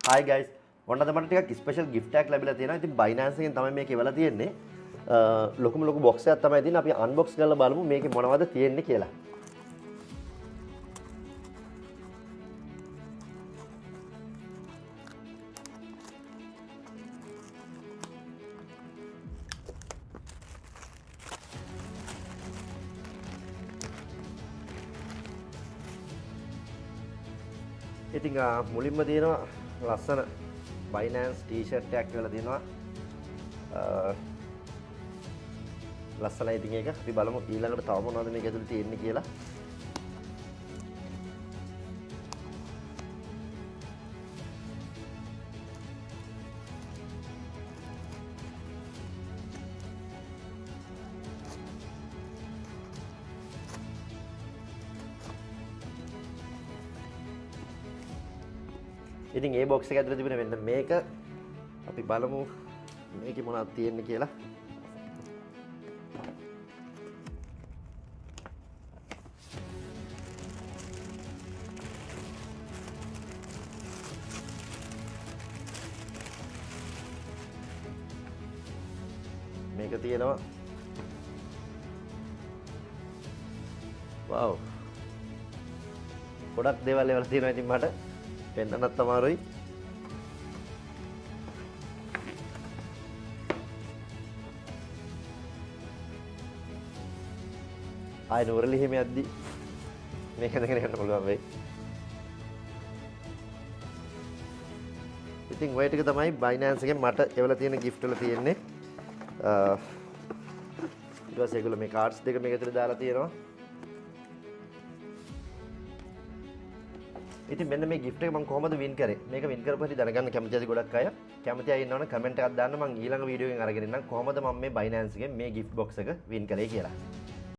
Hi guys. ඔන්න අද මට ටිකක් ස්පෙෂල් gift එකක් ලැබිලා තියෙනවා. ඉතින් Binance එකෙන් තමයි මේක එවලා තියෙන්නේ. ලොකුම ලොකු box එකක් තමයි තියෙන්නේ. අපි unbox කරලා බලමු මේකේ මොනවද තියෙන්නේ කියලා. ඉතින් මුලින්ම තියෙනවා ලස්සන Binance t-shirt එකක් කියලා තියෙනවා. ලස්සනයි ඉතින් ඒක. අපි බලමු ඊළඟට තව මොනවද මේක ඇතුලේ තියෙන්නේ කියලා. ඉතින් ඒ බොක්ස් එක ඇතුලේ තිබෙන මෙන්න මේක අපි බලමු මේකේ මොනවද තියෙන්නේ කියලා. මේක තියෙනවා. වව්. ගොඩක් දේවල් ඒවල තියෙනවා ඉතින් මට පෙන්නන්නත් අමාරුයි. ආය නුවරලි හිම යද්දි මේක දැනගෙන යන්න පුළුවන් වෙයි. ඉතින් ඔය ටික තමයි Binance එකෙන් මට එවලා තියෙන gift වල තියෙන්නේ. ඊට පස්සේ ඒගොල්ලෝ මේ cards දෙක මේක ඇතුලේ දාලා තියෙනවා. ඉතින් මෙන්න මේ gift එක මම කොහොමද win කරේ? මේක win කරපු හැටි දැනගන්න කැමති ඇති ගොඩක් අය. කැමති අය ඉන්නවනම් comment එකක් දාන්න මම ඊළඟ වීඩියෝ එකෙන් අරගෙන ඉන්නම් කොහොමද මම මේ Binance එකෙන් මේ gift box එක win කළේ කියලා.